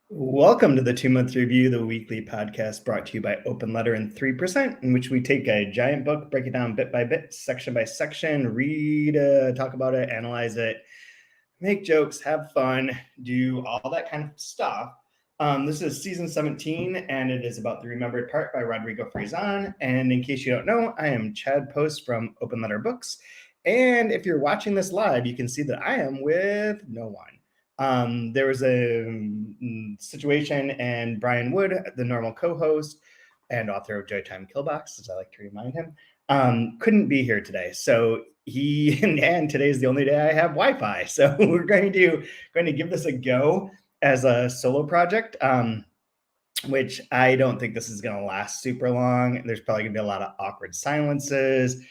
Welcome to the 2-Month Review, the weekly podcast brought to you by Open Letter and 3%, in which we take a giant book, break it down bit by bit, section by section, read, talk about it, analyze it, make jokes, have fun, do all that kind of stuff. This is season 17, and it is about The Remembered Part by Rodrigo Fresán. And in case you don't know, I am Chad Post from Open Letter Books. And if you're watching this live, you can see that I am with no one. There was a situation, and Brian Wood, the normal co-host and author of Joytime Killbox, as I like to remind him, couldn't be here today. So he and today's the only day I have Wi-Fi. So we're going to give this a go as a solo project. Which I don't think this is going to last super long. There's probably going to be a lot of awkward silences.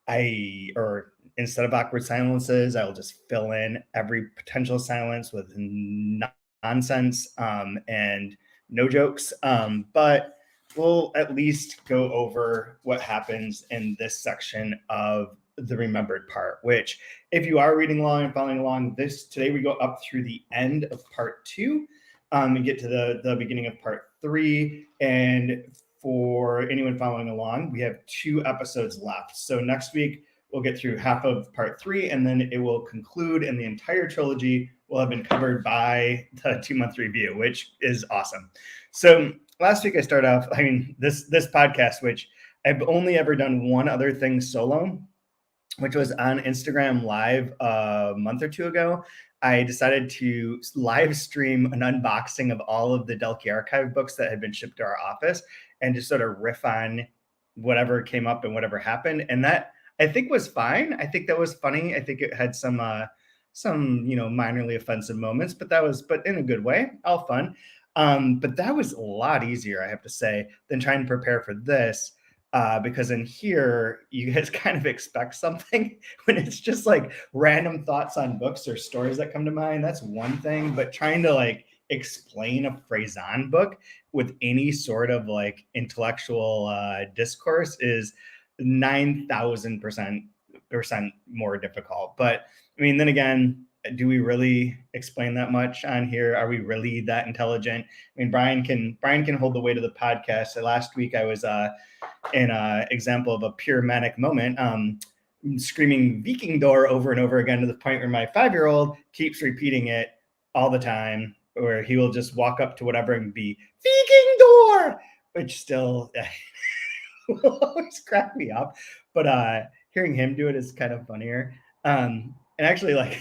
Or instead of awkward silences, I will just fill in every potential silence with nonsense and no jokes. But we'll at least go over what happens in this section of the remembered part, which if you are reading along and following along, today we go up through the end of part 2 and get to the beginning of part 3. And for anyone following along, we have 2 episodes left. So next week, we'll get through half of part 3, and then it will conclude, and the entire trilogy will have been covered by the 2-month review, which is awesome. So last week I started off, this podcast, which I've only ever done one other thing solo, which was on Instagram Live a month or 2 ago. I decided to live stream an unboxing of all of the Delkey Archive books that had been shipped to our office and just sort of riff on whatever came up and whatever happened. And that, I think, was fine. I think that was funny. I think it had some minorly offensive moments, but in a good way, all fun. But that was a lot easier, I have to say, than trying to prepare for this. Because in here, you guys kind of expect something when it's just like random thoughts on books or stories that come to mind. That's one thing, but trying to like explain a Fresán book with any sort of like intellectual discourse is 9,000% more difficult. But I mean, then again, do we really explain that much on here? Are we really that intelligent? I mean, Brian can hold the weight of the podcast. So last week I was in an example of a pure manic moment, screaming Viking door over and over again to the point where my 5-year-old keeps repeating it all the time, where he will just walk up to whatever and be Viking door, which still will always crack me up. But hearing him do it is kind of funnier. And actually, like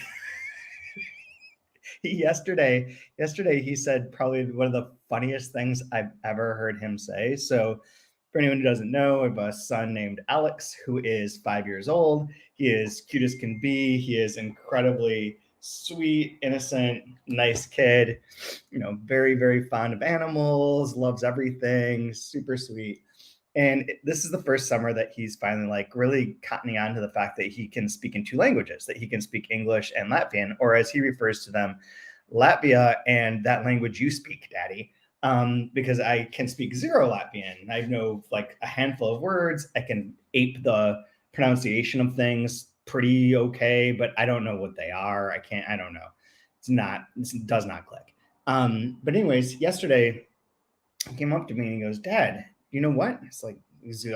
yesterday he said probably one of the funniest things I've ever heard him say. So for anyone who doesn't know, I have a son named Alex who is 5 years old. He is cute as can be. He is incredibly sweet, innocent, nice kid, very, very fond of animals, loves everything, super sweet. And this is the first summer that he's finally like really cottoning on to the fact that he can speak in 2 languages, that he can speak English and Latvian, or as he refers to them, Latvia and that language you speak, Daddy. Because I can speak 0 Latvian. I know like a handful of words. I can ape the pronunciation of things pretty okay, but I don't know what they are. I don't know. It does not click. But anyways, yesterday he came up to me and he goes, Dad, you know what? It's like, he's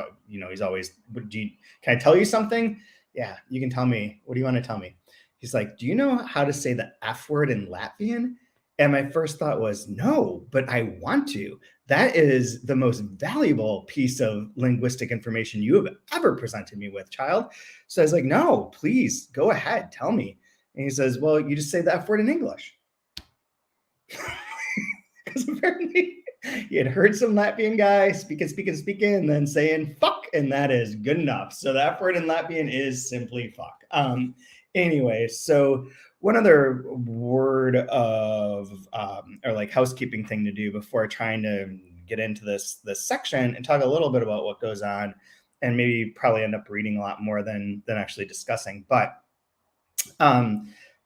always, can I tell you something? Yeah, you can tell me. What do you want to tell me? He's like, do you know how to say the F word in Latvian? And my first thought was, no, but I want to. That is the most valuable piece of linguistic information you have ever presented me with, child. So I was like, no, please go ahead, tell me. And he says, well, you just say the F word in English. Because apparently he had heard some Latvian guy speaking, and then saying fuck, and that is good enough. So the F word in Latvian is simply fuck. Anyway, so one other word of or like housekeeping thing to do before trying to get into this section and talk a little bit about what goes on, and maybe probably end up reading a lot more than actually discussing. But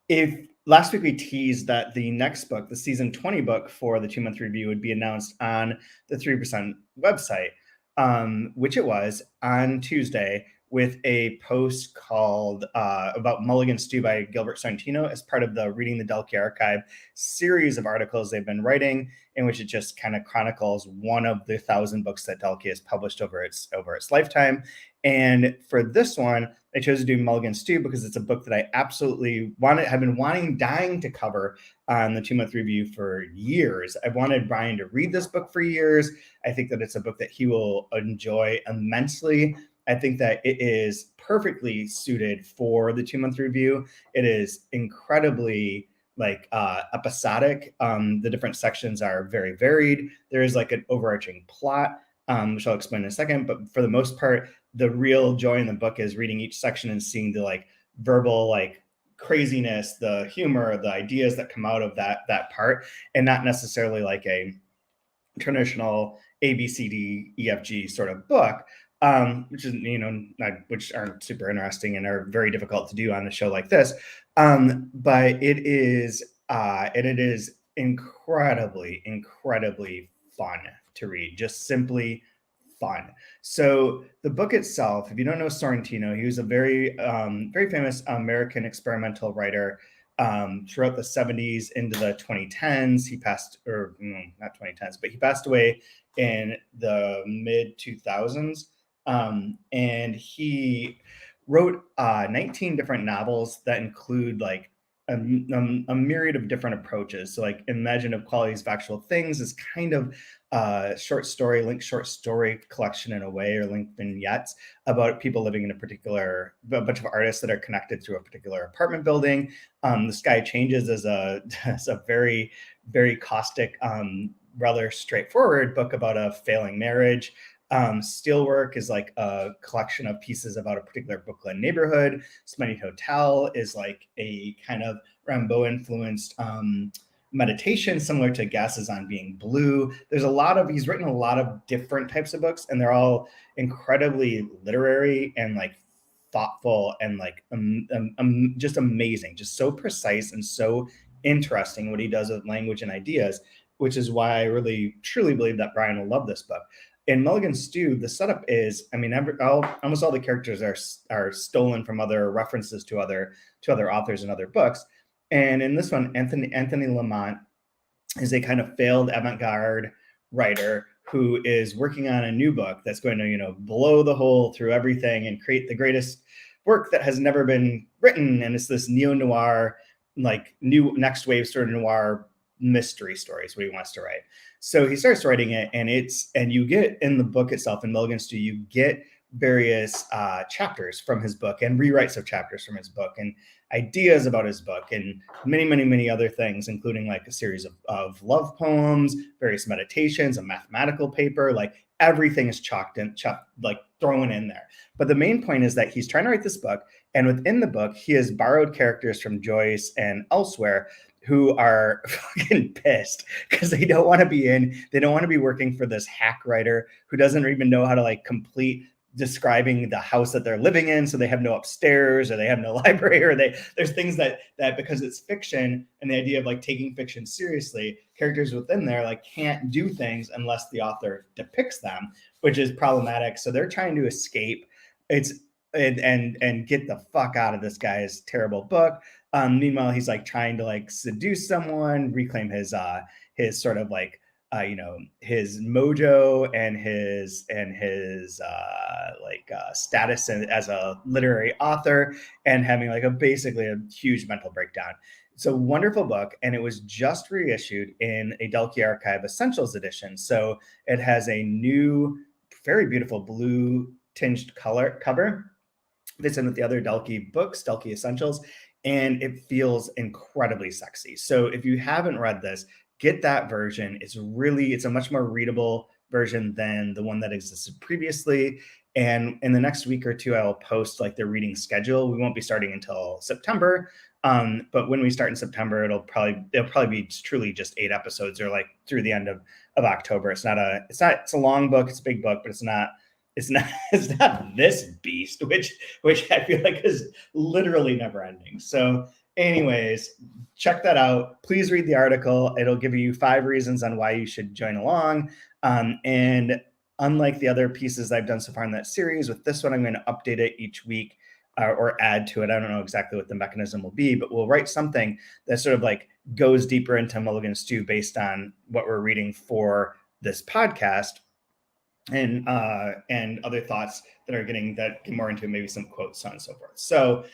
if last week we teased that the next book, the season 20 book for the 2-month review, would be announced on the 3% website, which it was on Tuesday, with a post called about Mulligan Stew by Gilbert Sorrentino as part of the Reading the Delkey Archive series of articles they've been writing, in which it just kind of chronicles one of the 1,000 books that Delkey has published over its lifetime. And for this one, I chose to do Mulligan Stew because it's a book that I absolutely have been dying to cover on the 2-month review for years. I've wanted Brian to read this book for years. I think that it's a book that he will enjoy immensely. I think that it is perfectly suited for the 2-month review. It is incredibly episodic. The different sections are very varied. There is like an overarching plot, which I'll explain in a second. But for the most part, the real joy in the book is reading each section and seeing the verbal craziness, the humor, the ideas that come out of that part, and not necessarily like a traditional ABCDEFG sort of book, which is which aren't super interesting and are very difficult to do on a show like this. But it is incredibly fun to read, just simply fun. So the book itself, if you don't know Sorrentino, he was a very famous American experimental writer throughout the 70s into the 2010s. He passed, or not 2010s, but he passed away in the mid 2000s. And he wrote 19 different novels that include a myriad of different approaches. So Imaginative Qualities of Actual Things is kind of a short story collection in a way, or linked vignettes about people living in a bunch of artists that are connected through a particular apartment building. The Sky Changes is a very, very caustic, rather straightforward book about a failing marriage. Steelwork is like a collection of pieces about a particular Brooklyn neighborhood. Splendid Hotel is like a kind of Rimbaud influenced meditation, similar to Gases on Being Blue. He's written a lot of different types of books, and they're all incredibly literary and thoughtful and just amazing, just so precise and so interesting what he does with language and ideas, which is why I really truly believe that Brian will love this book. In Mulligan Stew, the setup is, almost all the characters are stolen from other references to other authors and other books. And in this one, Anthony Lamont is a kind of failed avant-garde writer who is working on a new book that's going to, blow the hole through everything and create the greatest work that has never been written. And it's this neo-noir, new next wave sort of noir mystery stories, what he wants to write. So he starts writing it, and you get in the book itself, in Mulligan Stew, you get various chapters from his book and rewrites of chapters from his book and ideas about his book and many other things, including a series of love poems, various meditations, a mathematical paper. Everything is thrown in there. But the main point is that he's trying to write this book, and within the book, he has borrowed characters from Joyce and elsewhere who are fucking pissed because they don't want to be working for this hack writer who doesn't even know how to complete describing the house that they're living in. So they have no upstairs, or they have no library, or there's things that because it's fiction and the idea of taking fiction seriously, characters within there can't do things unless the author depicts them, which is problematic. So they're trying to escape and get the fuck out of this guy's terrible book. Meanwhile, he's trying to seduce someone, reclaim his sort of his mojo and his status as a literary author, and having basically a huge mental breakdown. It's a wonderful book, and it was just reissued in a Delkey Archive Essentials edition. So it has a new, very beautiful blue tinged cover. Fits in with the other Delkey books, Delkey Essentials, and it feels incredibly sexy. So if you haven't read this, get that version. It's a much more readable version than the one that existed previously. And in the next week or two, I will post the reading schedule. We won't be starting until September. But when we start in September, it'll probably be truly just 8 episodes, or through the end of October. It's a long book. It's a big book, but it's not this beast, which I feel is literally never ending. So anyways, check that out. Please read the article. It'll give you 5 reasons on why you should join along. And unlike the other pieces I've done so far in that series, with this one, I'm going to update it each week or add to it. I don't know exactly what the mechanism will be, but we'll write something that sort of like goes deeper into Mulligan Stew based on what we're reading for this podcast, and other thoughts that get more into maybe some quotes, so on and so forth. So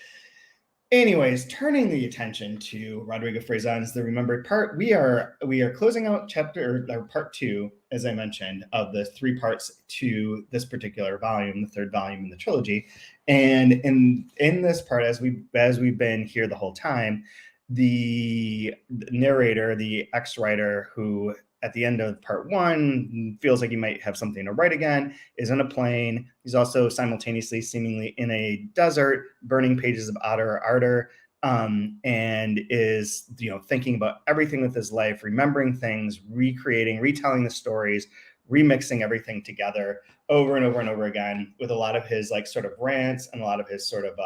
anyways, turning the attention to Rodrigo Fresán's The Remembered Part, we are closing out part 2, as I mentioned, of the 3 parts to this particular volume, the 3rd volume in the trilogy. And in this part, as we've been here the whole time, the narrator, the ex-writer who at the end of part 1 feels like he might have something to write again, is in a plane. He's also simultaneously seemingly in a desert, burning pages of Ardor, and is thinking about everything with his life, remembering things, retelling the stories, remixing everything together over and over and over again, with a lot of his like sort of rants and a lot of his sort of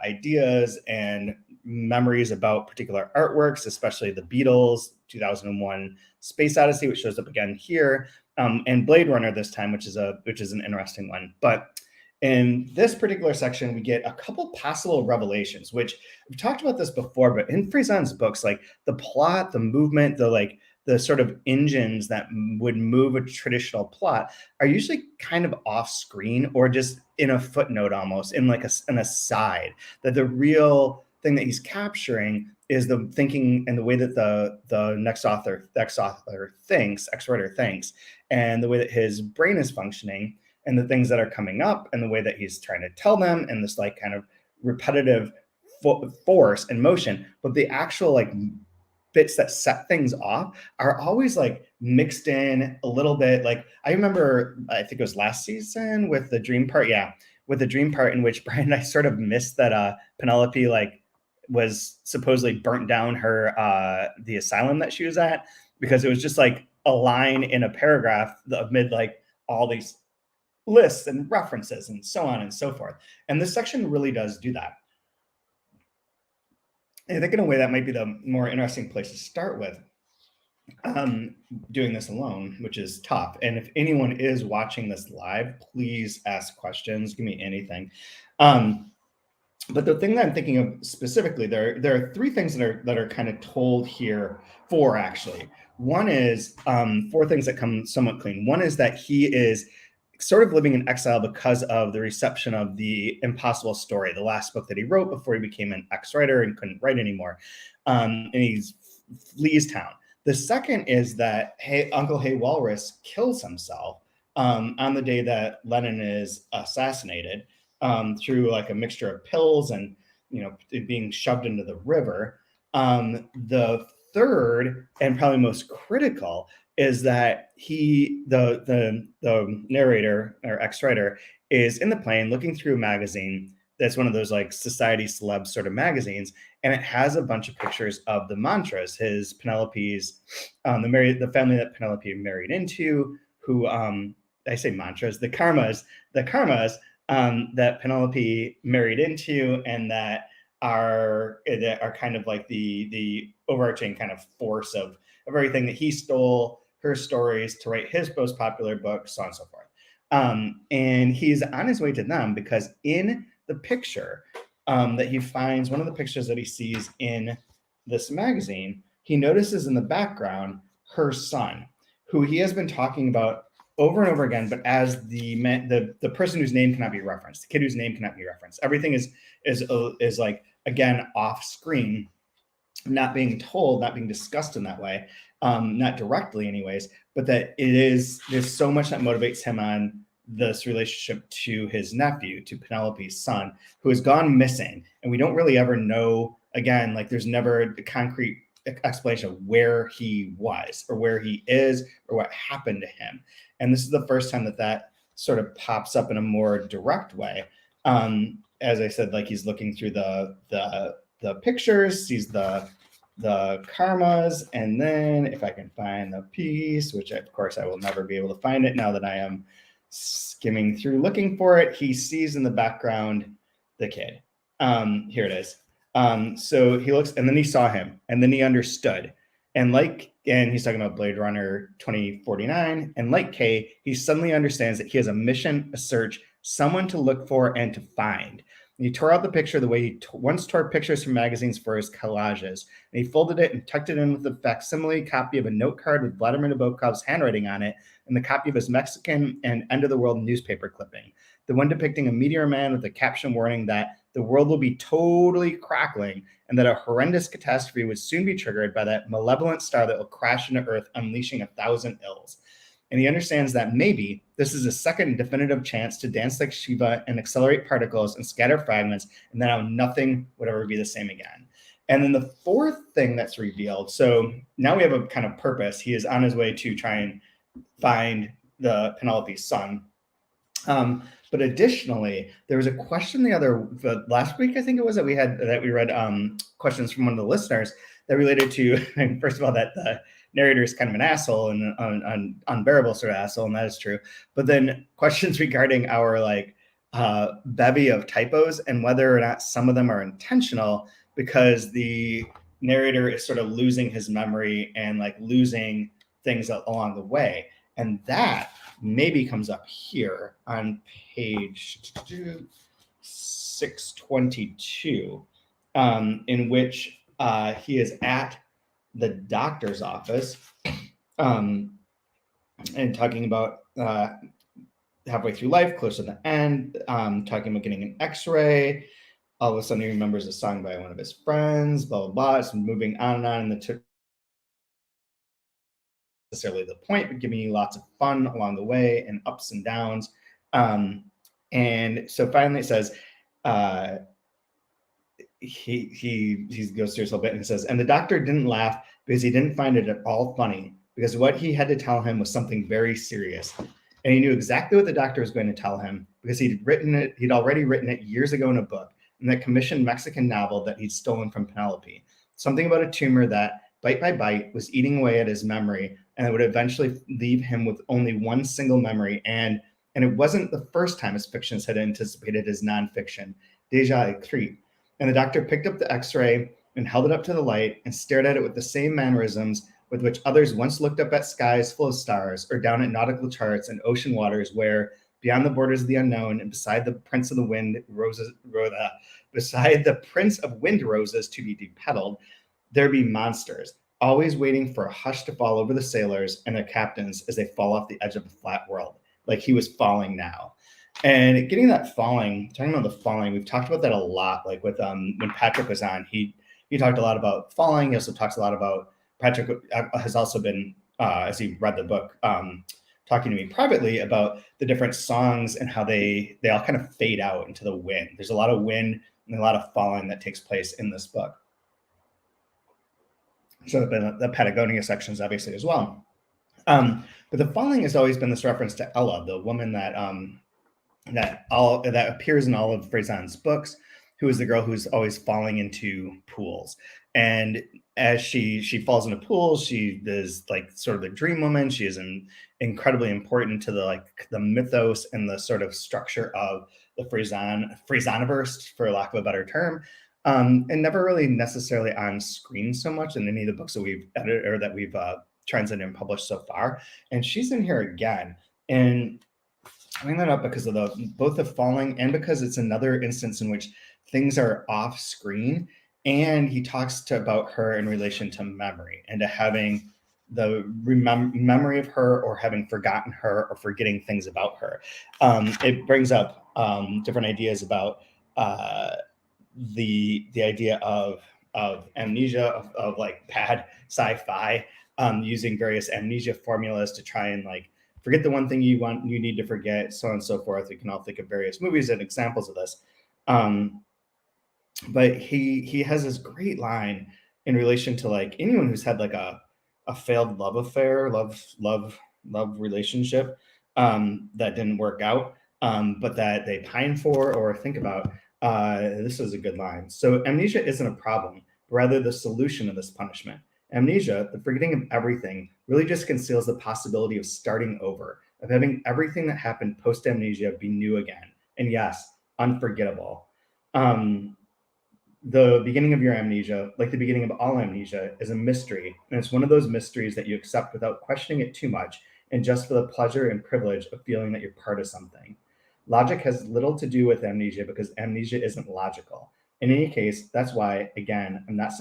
ideas and memories about particular artworks, especially the Beatles, 2001 Space Odyssey, which shows up again here, and Blade Runner this time, which is an interesting one. But in this particular section, we get a couple possible revelations, which we've talked about this before, but in Fresán's books, like the plot, the movement, the sort of engines that would move a traditional plot are usually kind of off screen or just in a footnote, almost in like an aside, that the real thing that he's capturing is the thinking and the way that the ex-writer thinks, and the way that his brain is functioning, and the things that are coming up, and the way that he's trying to tell them, and this like kind of repetitive force and motion. But the actual like bits that set things off are always like mixed in a little bit. Like I remember, I think it was last season with the dream part. Yeah, with the dream part in which Brian and I sort of missed that Penelope like was supposedly burnt down her the asylum that she was at, because it was just like a line in a paragraph amid like all these lists and references and so on and so forth. And this section really does do that. And I think in a way that might be the more interesting place to start with, doing this alone, which is tough. And if anyone is watching this live, please ask questions, give me anything. But the thing that I'm thinking of specifically, there are 3 things that are kind of told here. 4 actually. One is 4 things that come somewhat clean. One is that he is sort of living in exile because of the reception of the Impossible Story, the last book that he wrote before he became an ex-writer and couldn't write anymore. And he flees town. The second is that Uncle Hay Walrus kills himself on the day that Lennon is assassinated, through like a mixture of pills and it being shoved into the river. The third and probably most critical is that the narrator or ex-writer is in the plane looking through a magazine that's one of those like society celeb sort of magazines, and it has a bunch of pictures of the mantras, his Penelope's, the family that Penelope married into, who I say mantras, the karmas that Penelope married into, and that are kind of like the overarching kind of force of everything that he stole her stories to write his most popular book, so on and so forth. And he's on his way to them because in the picture that he finds, one of the pictures that he sees in this magazine, he notices in the background her son, who he has been talking about over and over again, but as the person whose name cannot be referenced, the kid whose name cannot be referenced. Everything is like, again, off screen, not being told, not being discussed in that way, not directly anyways, but that there's so much that motivates him on this relationship to his nephew, to Penelope's son, who has gone missing. And we don't really ever know, again, like there's never a concrete explanation of where he was or where he is or what happened to him. And this is the first time that sort of pops up in a more direct way. As I said, like he's looking through the pictures, sees the karmas, and then if I can find the piece, which of course I will never be able to find it now that I am skimming through looking for it, he sees in the background the kid. Here it is. So he looks, and then he saw him, and then he understood. And he's talking about Blade Runner 2049. And like Kay, he suddenly understands that he has a mission, a search, someone to look for and to find. And he tore out the picture the way he once tore pictures from magazines for his collages. And he folded it and tucked it in with a facsimile copy of a note card with Vladimir Nabokov's handwriting on it and the copy of his Mexican and End of the World newspaper clipping. The one depicting a meteor man with a caption warning that the world will be totally crackling and that a horrendous catastrophe would soon be triggered by that malevolent star that will crash into Earth, unleashing 1,000 ills. And he understands that maybe this is a second definitive chance to dance like Shiva and accelerate particles and scatter fragments, and then how nothing would ever be the same again. And then the fourth thing that's revealed, so now we have a kind of purpose. He is on his way to try and find the Penelope's son. But additionally, there was a question last week, I think it was, that we read questions from one of the listeners that related to, and first of all, that the narrator is kind of an asshole and an unbearable sort of asshole, and that is true. But then questions regarding our bevy of typos and whether or not some of them are intentional, because the narrator is sort of losing his memory and losing things along the way. And that maybe comes up here on page 622, in which he is at the doctor's office and talking about halfway through life, close to the end, talking about getting an x-ray. All of a sudden he remembers a song by one of his friends, blah, blah, blah. It's moving on and on in the necessarily the point, but giving you lots of fun along the way and ups and downs. And so finally it says, he goes through this little bit and says, and the doctor didn't laugh because he didn't find it at all funny, because what he had to tell him was something very serious. And he knew exactly what the doctor was going to tell him, because he'd already written it years ago in a book, in that commissioned Mexican novel that he'd stolen from Penelope. Something about a tumor that, bite by bite, was eating away at his memory, and it would eventually leave him with only one single memory. And it wasn't the first time his fictions had anticipated his nonfiction, déjà écrit. And the doctor picked up the x-ray and held it up to the light and stared at it with the same mannerisms with which others once looked up at skies full of stars, or down at nautical charts and ocean waters where, beyond the borders of the unknown and beside the prince of wind roses to be depedaled, there be monsters, always waiting for a hush to fall over the sailors and their captains as they fall off the edge of a flat world. Like he was falling now. And talking about the falling, we've talked about that a lot. Like with when Patrick was on, he talked a lot about falling. He also talks a lot about, Patrick has also been, as he read the book, talking to me privately about the different songs and how they all kind of fade out into the wind. There's a lot of wind and a lot of falling that takes place in this book. So the Patagonia sections obviously as well. But the falling has always been this reference to Ella, the woman that appears in all of Fresán's books, who is the girl who's always falling into pools. And as she falls into pools, she is sort of the dream woman. She is incredibly important to the mythos and the sort of structure of the Fresaniverse, for lack of a better term. And never really necessarily on screen so much in any of the books that we've edited or that we've translated and published so far. And she's in here again. And I bring that up because of both the falling and because it's another instance in which things are off screen. And he talks about her in relation to memory and to having the memory of her, or having forgotten her, or forgetting things about her. It brings up different ideas about the idea of amnesia, of bad sci-fi, using various amnesia formulas to try and forget the one thing you need to forget, so on and so forth. We can all think of various movies and examples of this. But he has this great line in relation to anyone who's had a failed love affair, love relationship that didn't work out, but that they pine for or think about. This is a good line. So amnesia isn't a problem, but rather the solution of this punishment. Amnesia, the forgetting of everything, really just conceals the possibility of starting over, of having everything that happened post-amnesia be new again. And yes, unforgettable. the beginning of your amnesia, like the beginning of all amnesia, is a mystery. And it's one of those mysteries that you accept without questioning it too much and just for the pleasure and privilege of feeling that you're part of something. Logic has little to do with amnesia because amnesia isn't logical. In any case, that's why, again, I'm not,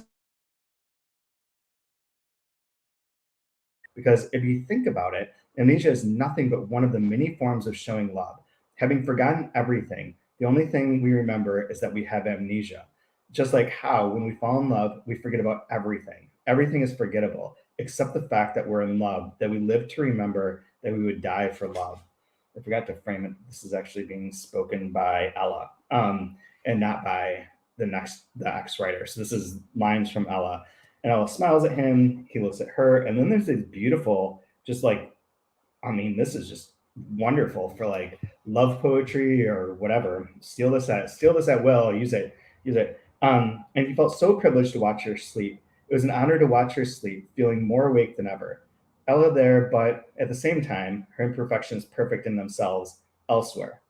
because if you think about it, amnesia is nothing but one of the many forms of showing love. Having forgotten everything, the only thing we remember is that we have amnesia. Just like how, when we fall in love, we forget about everything. Everything is forgettable, except the fact that we're in love, that we live to remember, that we would die for love. I forgot to frame it. This is actually being spoken by Ella, and not by the ex writer. So this is lines from Ella, and Ella smiles at him. He looks at her, and then there's this beautiful, just like, I mean, this is just wonderful for like love poetry or whatever. Steal this at will. Use it, use it. And he felt so privileged to watch her sleep. It was an honor to watch her sleep, feeling more awake than ever. Ella there, but at the same time, her imperfections perfect in themselves elsewhere.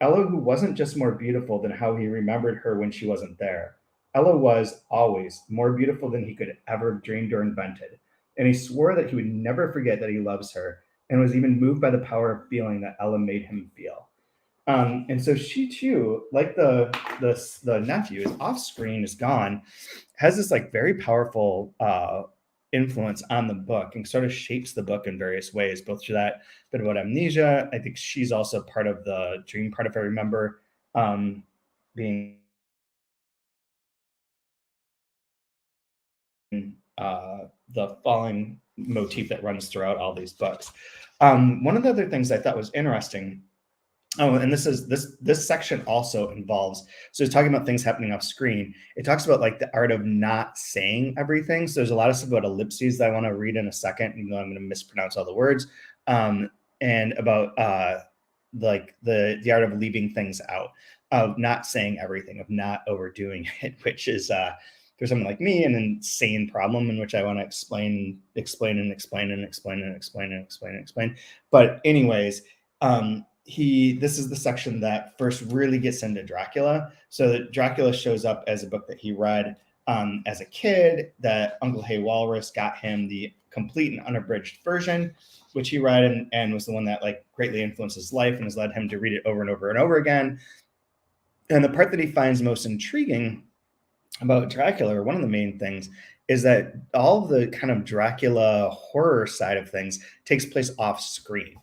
Ella, who wasn't just more beautiful than how he remembered her when she wasn't there. Ella was always more beautiful than he could ever dreamed or invented. And he swore that he would never forget that he loves her and was even moved by the power of feeling that Ella made him feel. And so she too, like the nephew, is off screen, is gone, has this like very powerful influence on the book and sort of shapes the book in various ways, both through that bit about amnesia. I think she's also part of the dream part, if I remember, being the falling motif that runs throughout all these books. One of the other things I thought was interesting. Oh, and this section also involves, so it's talking about things happening off screen. It talks about like the art of not saying everything. So there's a lot of stuff about ellipses that I want to read in a second, even though I'm going to mispronounce all the words. And about like the art of leaving things out, of not saying everything, of not overdoing it, which is for someone like me an insane problem in which I want to explain. But anyways, this is the section that first really gets into Dracula. So that Dracula shows up as a book that he read as a kid, that Uncle Hay Walrus got him the complete and unabridged version, which he read and was the one that like greatly influenced his life and has led him to read it over and over and over again. And the part that he finds most intriguing about Dracula, or one of the main things, is that all of the kind of Dracula horror side of things takes place off screen.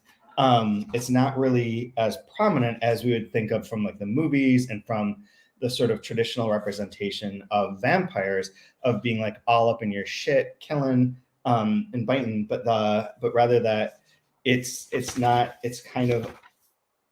It's not really as prominent as we would think of from like the movies and from the sort of traditional representation of vampires, of being like all up in your shit, killing and biting, but rather that it's not, it's kind of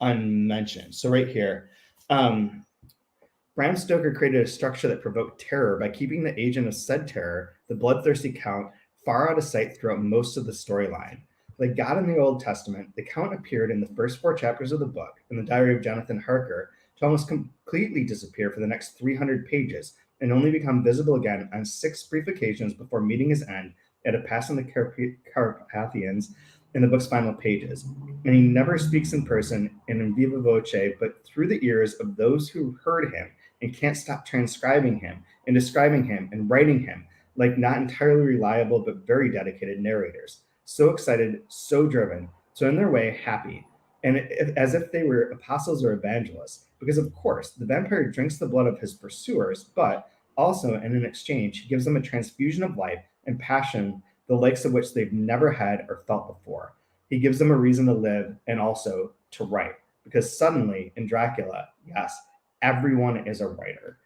unmentioned. So right here, Bram Stoker created a structure that provoked terror by keeping the agent of said terror, the bloodthirsty Count, far out of sight throughout most of the storyline. Like God in the Old Testament, the Count appeared in the first 4 chapters of the book, in the diary of Jonathan Harker, to almost completely disappear for the next 300 pages, and only become visible again on 6 brief occasions before meeting his end at a pass in the Carpathians in the book's final pages. And he never speaks in person and in viva voce, but through the ears of those who heard him and can't stop transcribing him and describing him and writing him like not entirely reliable but very dedicated narrators. So excited, so driven, so in their way happy, and as if they were apostles or evangelists. Because of course, the vampire drinks the blood of his pursuers, but also in an exchange, he gives them a transfusion of life and passion, the likes of which they've never had or felt before. He gives them a reason to live and also to write. Because suddenly in Dracula, yes, everyone is a writer.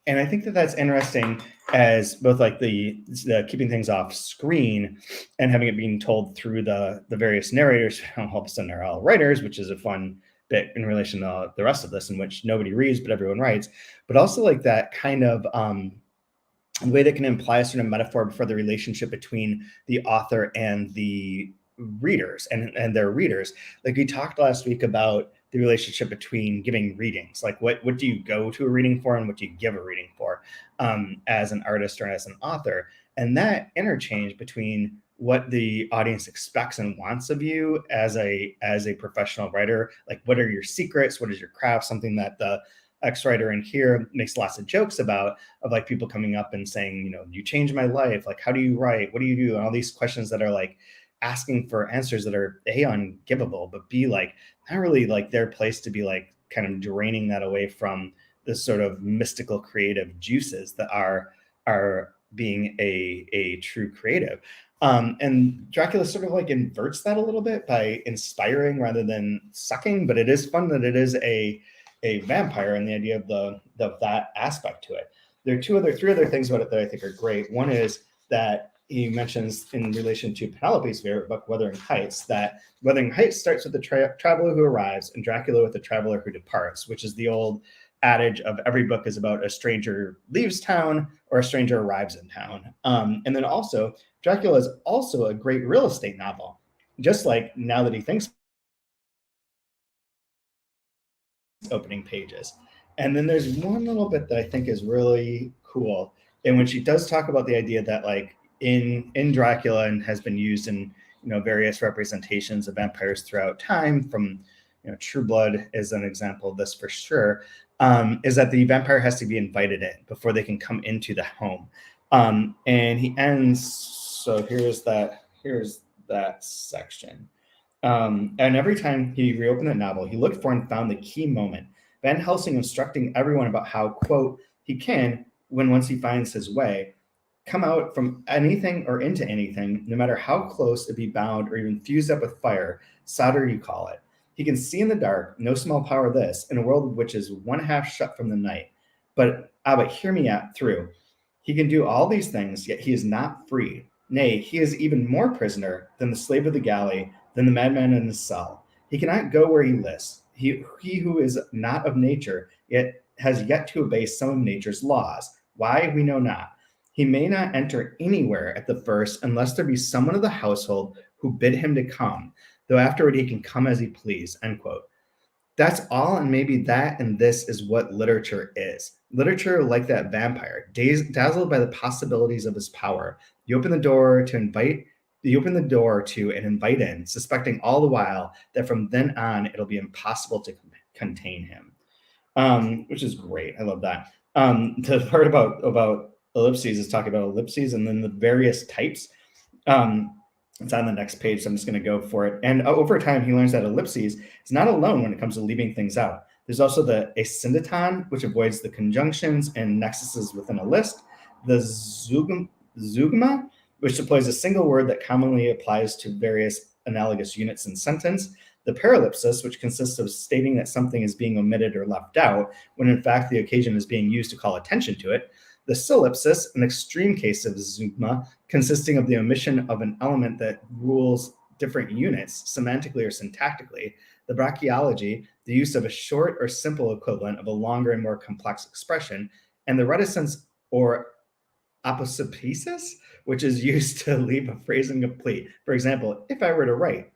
And I think that that's interesting, as both like the keeping things off screen and having it being told through the various narrators who all of a sudden are all writers, which is a fun bit in relation to the rest of this, in which nobody reads but everyone writes. But also like that kind of way that can imply a sort of metaphor for the relationship between the author and the readers and their readers. Like we talked last week about the relationship between giving readings, like what do you go to a reading for and what do you give a reading for, as an artist or as an author. And that interchange between what the audience expects and wants of you as a professional writer, like what are your secrets, what is your craft, something that X writer in here makes lots of jokes of like people coming up and saying, you changed my life. Like, how do you write? What do you do? And all these questions that are like asking for answers that are A, ungivable, but B, like not really like their place to be like kind of draining that away from this sort of mystical creative juices that are being a true creative. And Dracula sort of like inverts that a little bit by inspiring rather than sucking, but it is fun that it is a vampire and the idea of that aspect to it. There are three other things about it that I think are great. One is that he mentions in relation to Penelope's favorite book, Wuthering Heights, that Wuthering Heights starts with the traveler who arrives and Dracula with the traveler who departs, which is the old adage of every book is about a stranger leaves town or a stranger arrives in town. And then also, Dracula is also a great real estate novel, just like Now That He Thinks opening pages. And then there's one little bit that I think is really cool, in which he does talk about the idea that like in Dracula and has been used in various representations of vampires throughout time, from True Blood is an example of this for sure, is that the vampire has to be invited in before they can come into the home. And he ends, so here's that section. And every time he reopened the novel, he looked for and found the key moment. Van Helsing instructing everyone about how, quote, he can, once he finds his way, come out from anything or into anything, no matter how close it be bound or even fused up with fire, solder you call it. He can see in the dark, no small power this, in a world which is one half shut from the night. But hear me out through. He can do all these things, yet he is not free. Nay, he is even more prisoner than the slave of the galley, than the madman in his cell. He cannot go where he lists. He who is not of nature, yet has yet to obey some of nature's laws. Why, we know not. He may not enter anywhere at the first unless there be someone of the household who bid him to come, though afterward he can come as he please, end quote. That's all, and maybe that and this is what literature is. Literature, like that vampire, dazzled by the possibilities of his power. You open the door to and invite in, suspecting all the while that from then on it'll be impossible to contain him. Which is great. I love that. The part about ellipses is talking about ellipses and then the various types. It's on the next page, so I'm just going to go for it. And over time, he learns that ellipses is not alone when it comes to leaving things out. There's also the asyndeton, which avoids the conjunctions and nexuses within a list. The zeugma, which deploys a single word that commonly applies to various analogous units in sentence. The parallipsis, which consists of stating that something is being omitted or left out, when in fact the occasion is being used to call attention to it. The solipsis, an extreme case of zeugma, consisting of the omission of an element that rules different units, semantically or syntactically. The brachiology, the use of a short or simple equivalent of a longer and more complex expression. And the reticence or aposiopesis, which is used to leave a phrase incomplete. For example, if I were to write ...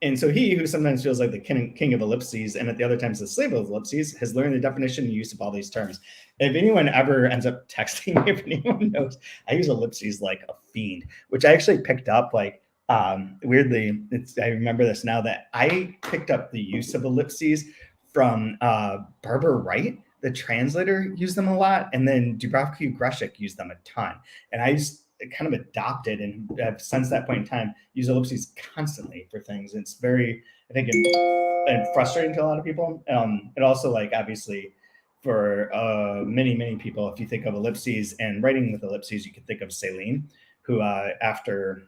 And so he, who sometimes feels like the king of ellipses and at the other times the slave of ellipses, has learned the definition and use of all these terms. If anyone ever ends up texting me, if anyone knows, I use ellipses like a fiend, which I actually picked up like weirdly. I remember this now that I picked up the use of ellipses from Barbara Wright. The translator used them a lot, and then Dubravka Greshik used them a ton. And I just kind of adopted and have since that point in time used ellipses constantly for things. It's very, I think, and frustrating to a lot of people. It also, like, obviously for many people, if you think of ellipses and writing with ellipses, you could think of Céline, who after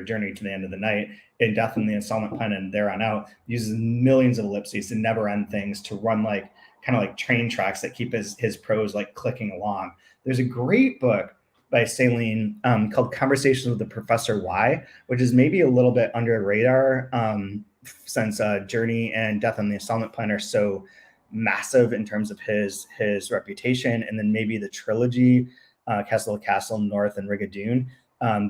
Journey to the End of the Night, in Death in the Installment Plan and there on out, uses millions of ellipses to never end things, to run like kind of like train tracks that keep his prose like clicking along. There's a great book by Céline called Conversations with the Professor Y, which is maybe a little bit under radar since Journey and Death on the Installment Plan are so massive in terms of his reputation, and then maybe the trilogy, Castle, North, and Rigadoon,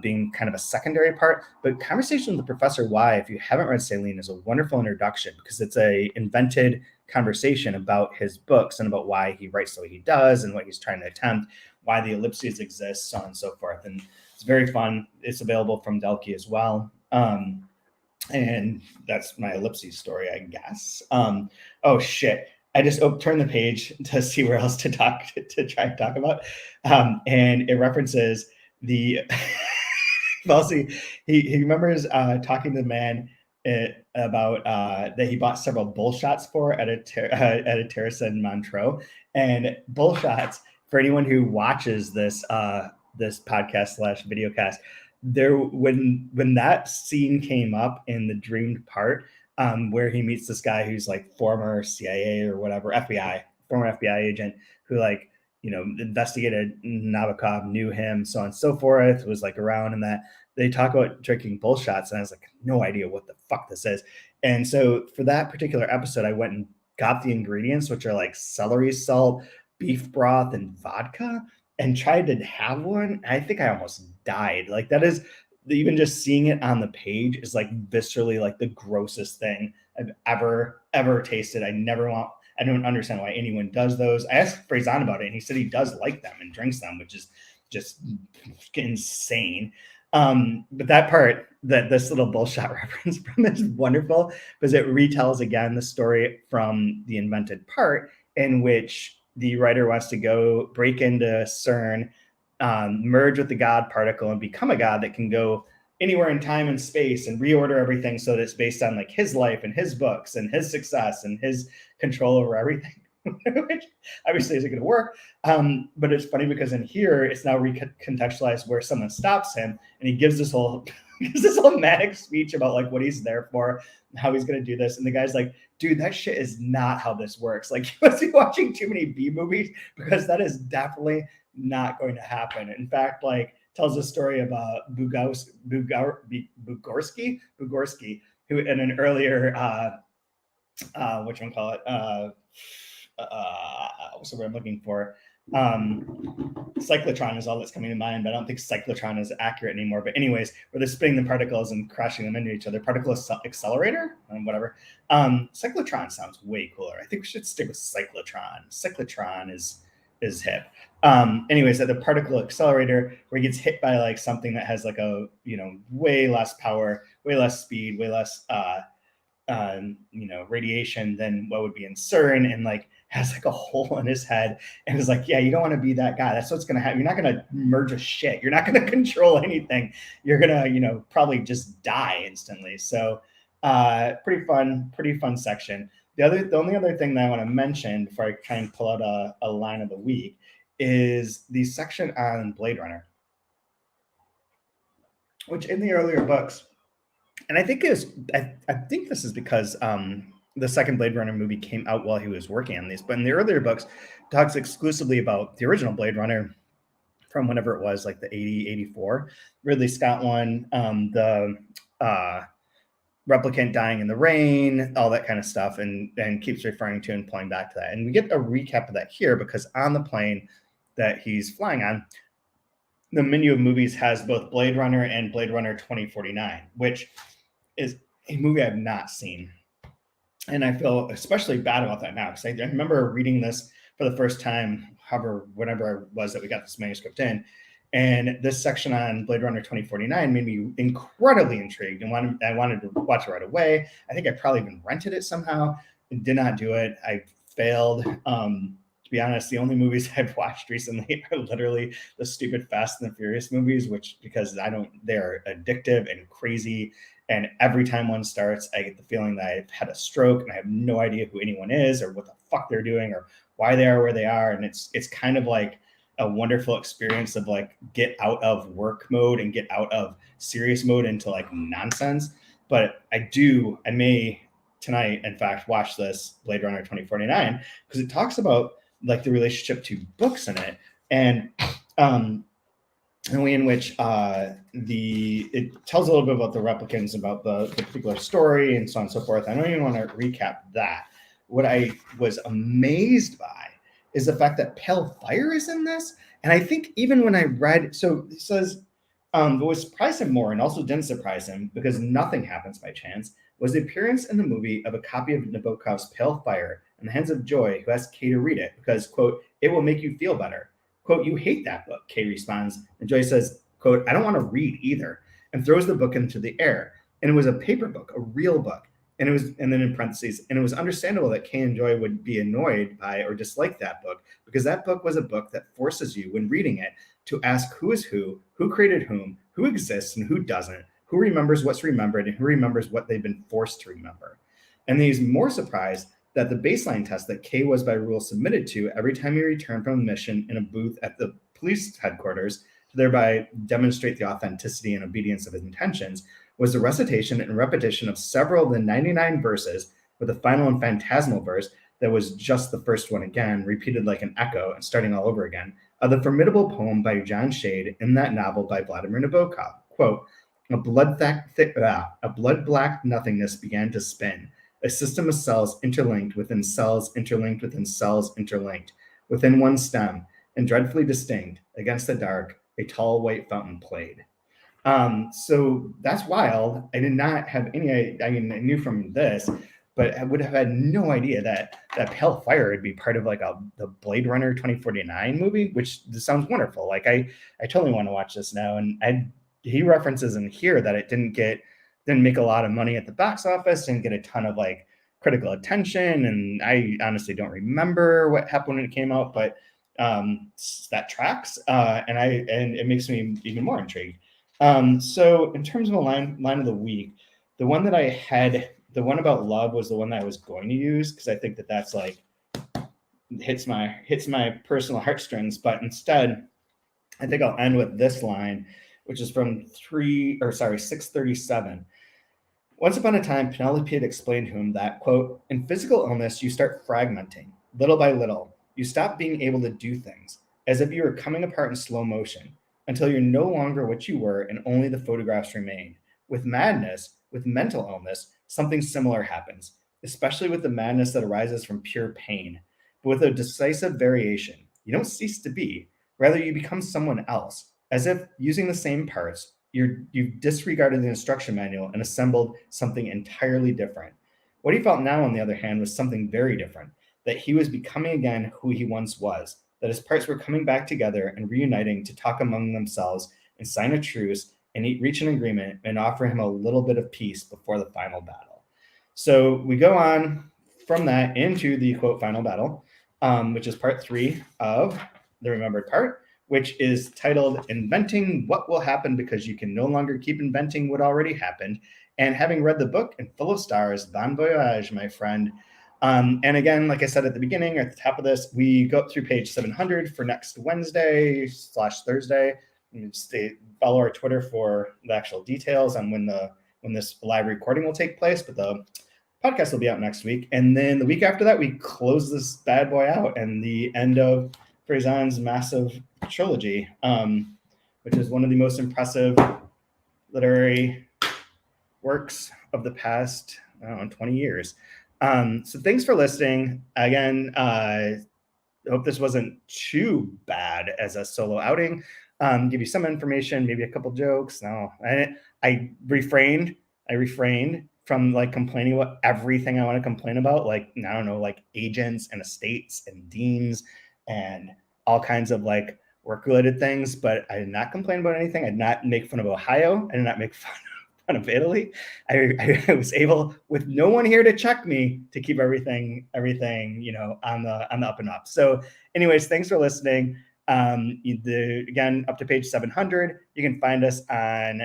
being kind of a secondary part. But Conversation with the Professor Y, if you haven't read Céline, is a wonderful introduction because it's a invented conversation about his books and about why he writes the way he does and what he's trying to attempt, why the ellipses exist, so on and so forth. And it's very fun. It's available from Delkey as well. And that's my ellipses story, I guess. Oh shit. I just turned the page to see where else to try and talk about. And it references the well, see, he remembers talking to the man about that he bought several bull shots for at a terrace in Montreux. And bull shots, for anyone who watches this podcast slash videocast, there when that scene came up in the dreamed part, where he meets this guy who's like former CIA or whatever, former FBI agent, who like, investigated Nabokov, knew him, so on and so forth, was like around, and that they talk about drinking bull shots, and I was like, no idea what the fuck this is. And so for that particular episode, I went and got the ingredients, which are like celery salt, beef broth, and vodka, and tried to have one. I think I almost died. Like, that is, even just seeing it on the page is like viscerally like the grossest thing I've ever tasted. I don't understand why anyone does those. I asked Fresán about it, and he said he does like them and drinks them, which is just insane. But that part, that this little bullshot reference from, is wonderful, because it retells again the story from the invented part, in which the writer wants to go break into CERN, merge with the God particle, and become a god that can go anywhere in time and space and reorder everything so that it's based on like his life and his books and his success and his control over everything, which obviously isn't going to work. But it's funny because in here it's now recontextualized where someone stops him and he gives this whole manic speech about like what he's there for, how he's going to do this, and the guy's like, dude, that shit is not how this works. Like, you must be watching too many B movies, because that is definitely not going to happen. In fact, like, tells a story about Bugorsky, who in an earlier whatchamacallit, what's the word I'm looking for? Cyclotron is all that's coming to mind, but I don't think cyclotron is accurate anymore. But anyways, where they're spinning the particles and crashing them into each other, particle accelerator, whatever. Cyclotron sounds way cooler. I think we should stick with cyclotron. Cyclotron is hip. Anyways, at the particle accelerator, where he gets hit by like something that has like a, way less power, way less speed, way less radiation than what would be in CERN, and like has like a hole in his head, and is like, yeah, you don't want to be that guy. That's what's going to happen. You're not going to merge a shit. You're not going to control anything. You're going to, probably just die instantly. So pretty fun section. The only other thing that I want to mention before I try and pull out a line of the week is the section on Blade Runner, which in the earlier books, and I think I think this is because the second Blade Runner movie came out while he was working on these, but in the earlier books, talks exclusively about the original Blade Runner from whenever it was, like the 84 Ridley Scott one, the replicant dying in the rain, all that kind of stuff, and keeps referring to and pulling back to that. And we get a recap of that here, because on the plane that he's flying on, the menu of movies has both Blade Runner and Blade Runner 2049, which is a movie I've not seen. And I feel especially bad about that now, because I remember reading this for the first time, whenever it was that we got this manuscript in. And this section on Blade Runner 2049 made me incredibly intrigued, and I wanted to watch it right away. I think I probably even rented it somehow. Did not do it. I failed. To be honest, the only movies I've watched recently are literally the stupid Fast and the Furious movies, because they're addictive and crazy. And every time one starts, I get the feeling that I've had a stroke and I have no idea who anyone is or what the fuck they're doing or why they are where they are. And it's kind of like a wonderful experience of like get out of work mode and get out of serious mode into like nonsense. But I may tonight, in fact, watch this Blade Runner 2049, because it talks about like the relationship to books in it, and the way in which it tells a little bit about the replicants, about the particular story, and so on and so forth. I don't even want to recap that. What I was amazed by is the fact that Pale Fire is in this. And I think even when I read, so it says, what surprised him more and also didn't surprise him, because nothing happens by chance, was the appearance in the movie of a copy of Nabokov's Pale Fire in the hands of Joy, who asks Kay to read it because, quote, it will make you feel better. Quote, you hate that book, Kay responds. And Joy says, quote, I don't want to read either, and throws the book into the air. And it was a paper book, a real book. And then in parentheses, and it was understandable that Kay and Joy would be annoyed by or dislike that book, because that book was a book that forces you, when reading it, to ask who is who created whom, who exists and who doesn't, who remembers what's remembered, and who remembers what they've been forced to remember. And he's more surprised that the baseline test that Kay was by rule submitted to every time he returned from a mission in a booth at the police headquarters to thereby demonstrate the authenticity and obedience of his intentions was the recitation and repetition of several of the 99 verses, with a final and phantasmal verse that was just the first one again, repeated like an echo and starting all over again, of the formidable poem by John Shade in that novel by Vladimir Nabokov. Quote, a blood-black nothingness began to spin, a system of cells interlinked within cells, interlinked within cells, interlinked, within one stem, and dreadfully distinct, against the dark, a tall white fountain played. So that's wild. I did not have any, I mean, I knew from this, but I would have had no idea that Pale Fire would be part of like the Blade Runner 2049 movie, which sounds wonderful. Like I totally want to watch this now. And he references in here that it didn't make a lot of money at the box office, didn't get a ton of like critical attention. And I honestly don't remember what happened when it came out, but that tracks. And it makes me even more intrigued. So in terms of a line of the week, the one that I had, the one about love, was the one that I was going to use, because I think that's like hits my personal heartstrings. But instead, I think I'll end with this line, which is from 637. Once upon a time, Penelope had explained to him that, quote, in physical illness, you start fragmenting, little by little. You stop being able to do things, as if you were coming apart in slow motion, until you're no longer what you were and only the photographs remain. With madness, with mental illness, something similar happens, especially with the madness that arises from pure pain. But with a decisive variation, you don't cease to be, rather you become someone else, as if using the same parts, you've disregarded the instruction manual and assembled something entirely different. What he felt now, on the other hand, was something very different, that he was becoming again who he once was, that his parts were coming back together and reuniting to talk among themselves and sign a truce and reach an agreement and offer him a little bit of peace before the final battle. So we go on from that into the quote final battle, which is part 3 of the remembered part, which is titled Inventing What Will Happen Because You Can No Longer Keep Inventing What Already Happened. And having read the book and full of stars, bon voyage, my friend. And again, like I said at the beginning, at the top of this, we go up through page 700 for next Wednesday/Thursday. Follow our Twitter for the actual details on when this live recording will take place, but the podcast will be out next week. And then the week after that, we close this bad boy out and the end of Fresán's massive trilogy, which is one of the most impressive literary works of the past, 20 years. So thanks for listening. Again, I hope this wasn't too bad as a solo outing. Give you some information, maybe a couple jokes. No, I refrained from like complaining about everything I want to complain about, like, I don't know, like agents and estates and deans and all kinds of like work-related things. But I did not complain about anything. I did not make fun of Ohio. I did not make fun of Italy. I was able, with no one here to check me, to keep everything on the up and up. So anyways, thanks for listening. Again, up to page 700, you can find us on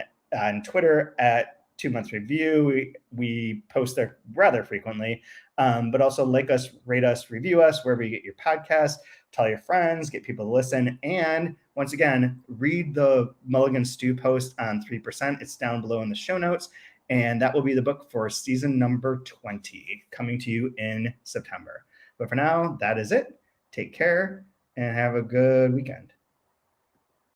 Twitter at 2 Months Review. We post there rather frequently, but also like us, rate us, review us wherever you get your podcasts. Tell your friends, get people to listen. And once again, read the Mulligan Stew post on 3%. It's down below in the show notes. And that will be the book for season number 20, coming to you in September. But for now, that is it. Take care and have a good weekend.